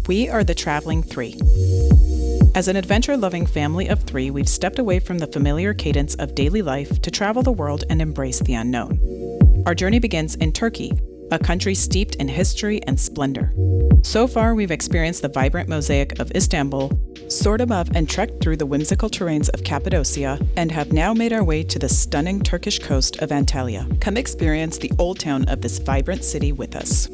We are the Traveling Three. As an adventure-loving family of three, we've stepped away from the familiar cadence of daily life to travel the world and embrace the unknown. Our journey begins in Turkey, a country steeped in history and splendor. So far, we've experienced the vibrant mosaic of Istanbul, soared above and trekked through the whimsical terrains of Cappadocia, and have now made our way to the stunning Turkish coast of Antalya. Come experience the old town of this vibrant city with us.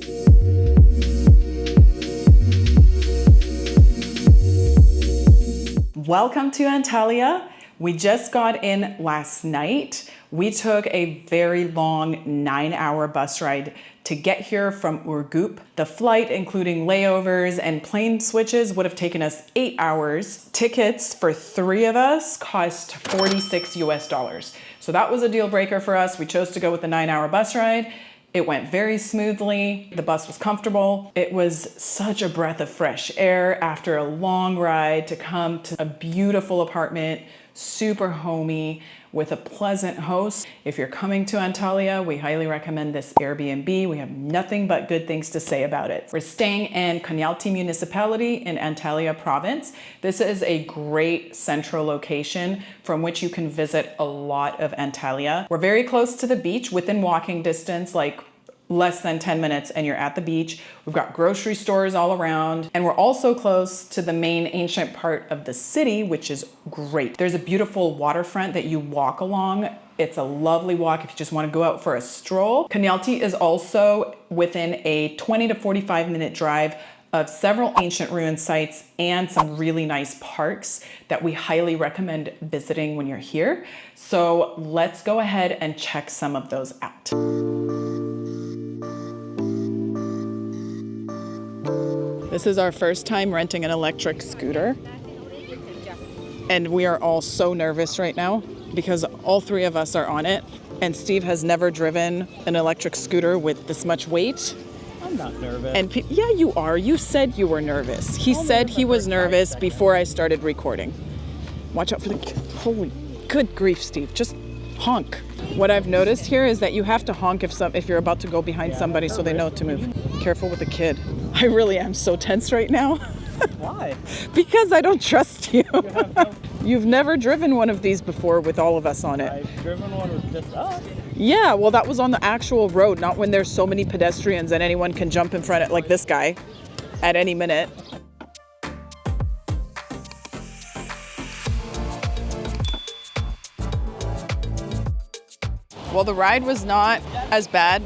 Welcome to Antalya. We just got in last night. We took a very long 9-hour bus ride to get here from Urgup. The flight, including layovers and plane switches, would have taken us 8 hours. Tickets for 3 of us cost $46. So that was a deal breaker for us. We chose to go with the 9-hour bus ride. It went very smoothly. The bus was comfortable. It was such a breath of fresh air after a long ride to come to a beautiful apartment, super homey, with a pleasant host. If you're coming to Antalya, we highly recommend this Airbnb. We have nothing but good things to say about it. We're staying in Konyaalti municipality in Antalya province. This is a great central location from which you can visit a lot of Antalya. We're very close to the beach, within walking distance, like less than 10 minutes and you're at the beach. We've got grocery stores all around, and we're also close to the main ancient part of the city, which is great. There's a beautiful waterfront that you walk along. It's a lovely walk if you just want to go out for a stroll. Konyaalti is also within a 20 to 45 minute drive of several ancient ruin sites and some really nice parks that we highly recommend visiting when you're here. So let's go ahead and check some of those out. This is our first time renting an electric scooter, and we are all so nervous right now because all 3 of us are on it, and Steve has never driven an electric scooter with this much weight. I'm not nervous. And yeah, you are. You said you were nervous. He said he was nervous before I started recording. Watch out for the... Holy... Good grief, Steve. Just honk. What I've noticed here is that you have to honk if you're about to go behind somebody so they know to move. Careful with the kid. I really am so tense right now. Why? Because I don't trust you. You've never driven one of these before with all of us on it. I've driven one with just us. Yeah, well, that was on the actual road, not when there's so many pedestrians and anyone can jump in front of, like this guy, at any minute. Well, the ride was not as bad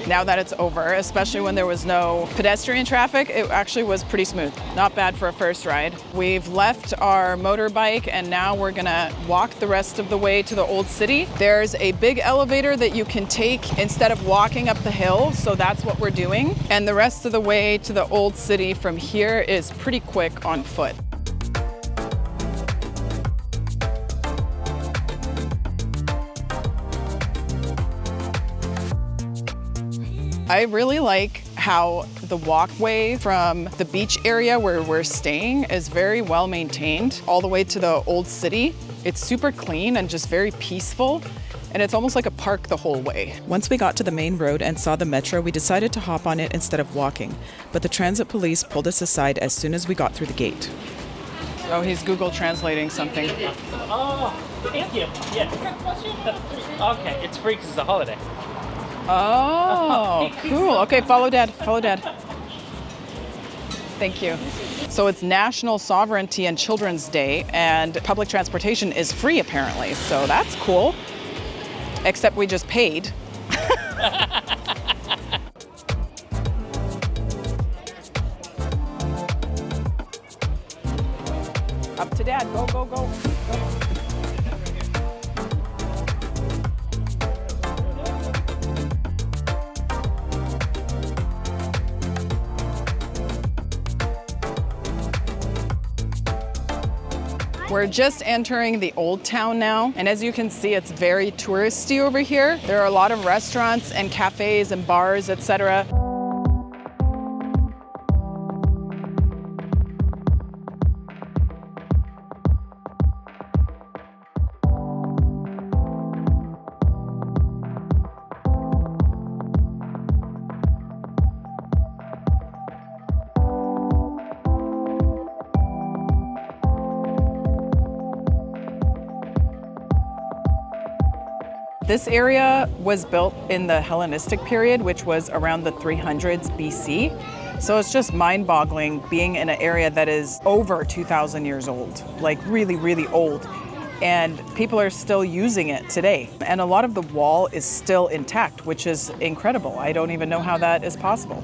now that it's over, especially when there was no pedestrian traffic. It actually was pretty smooth. Not bad for a first ride. We've left our motorbike and now we're gonna walk the rest of the way to the old city. There's a big elevator that you can take instead of walking up the hill, so that's what we're doing. And the rest of the way to the old city from here is pretty quick on foot. I really like how the walkway from the beach area where we're staying is very well maintained all the way to the old city. It's super clean and just very peaceful, and it's almost like a park the whole way. Once we got to the main road and saw the metro, we decided to hop on it instead of walking, but the transit police pulled us aside as soon as we got through the gate. Oh, he's Google translating something. Oh, thank you. Yeah. Okay, it's free because it's a holiday. Oh, cool. Okay, follow Dad. Follow Dad. Thank you. So it's National Sovereignty and Children's Day, and public transportation is free apparently. So that's cool. Except we just paid. Up to Dad. Go, go, go. Go. We're just entering the Old Town now, and as you can see, it's very touristy over here. There are a lot of restaurants and cafes and bars, etc. This area was built in the Hellenistic period, which was around the 300s BC. So it's just mind-boggling being in an area that is over 2,000 years old, like really, really old. And people are still using it today. And a lot of the wall is still intact, which is incredible. I don't even know how that is possible.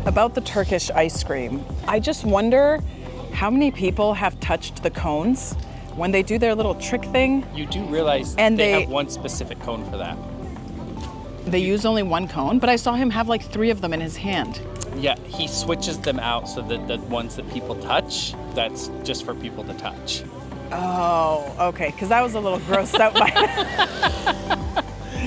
About the Turkish ice cream, I just wonder how many people have touched the cones when they do their little trick thing. You do realize And they they- have one specific cone for that. They use only one cone, but I saw him have like 3 of them in his hand. Yeah, he switches them out so that the ones that people touch, that's just for people to touch. Oh, okay, because I was a little grossed out by that.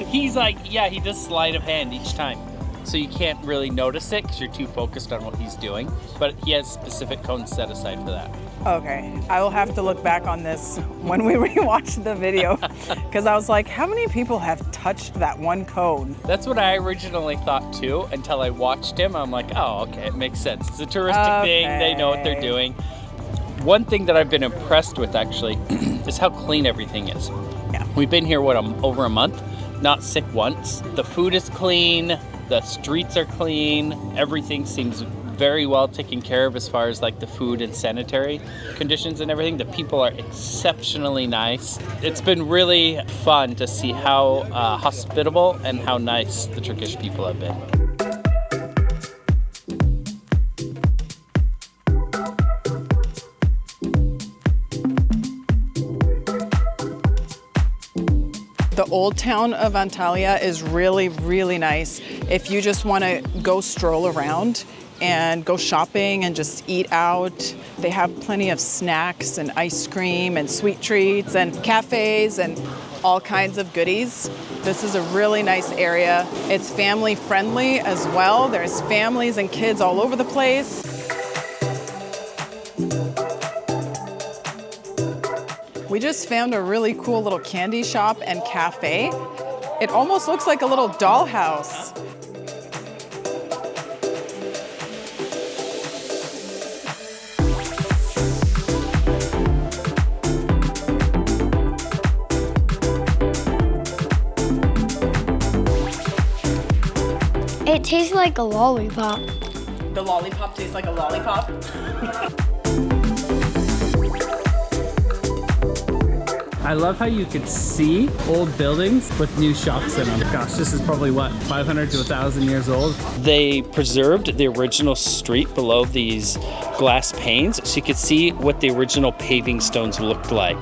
He's like, yeah, he does sleight of hand each time. So you can't really notice it because you're too focused on what he's doing. But he has specific cones set aside for that. Okay, I will have to look back on this when we rewatch the video, because I was like, how many people have touched that one cone? That's what I originally thought too, until I watched him. I'm like, oh, okay, it makes sense. It's a touristic thing. They know what they're Okay. doing. One thing that I've been impressed with actually is how clean everything is. Yeah. We've been here, over a month, not sick once. The food is clean, the streets are clean, everything seems very well taken care of as far as like the food and sanitary conditions and everything. The people are exceptionally nice. It's been really fun to see how hospitable and how nice the Turkish people have been. The Old Town of Antalya is really, really nice if you just want to go stroll around and go shopping and just eat out. They have plenty of snacks and ice cream and sweet treats and cafes and all kinds of goodies. This is a really nice area. It's family friendly as well. There's families and kids all over the place. We just found a really cool little candy shop and cafe. It almost looks like a little dollhouse. It tastes like a lollipop. The lollipop tastes like a lollipop. I love how you could see old buildings with new shops in them. Gosh, this is probably what, 500 to 1,000 years old? They preserved the original street below these glass panes so you could see what the original paving stones looked like.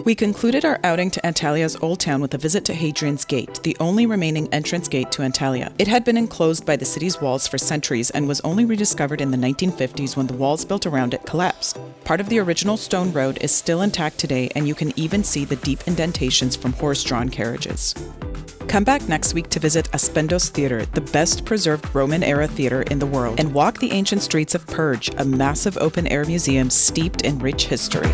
We concluded our outing to Antalya's Old Town with a visit to Hadrian's Gate, the only remaining entrance gate to Antalya. It had been enclosed by the city's walls for centuries and was only rediscovered in the 1950s when the walls built around it collapsed. Part of the original stone road is still intact today, and you can even see the deep indentations from horse-drawn carriages. Come back next week to visit Aspendos Theatre, the best preserved Roman-era theatre in the world, and walk the ancient streets of Perge, a massive open-air museum steeped in rich history.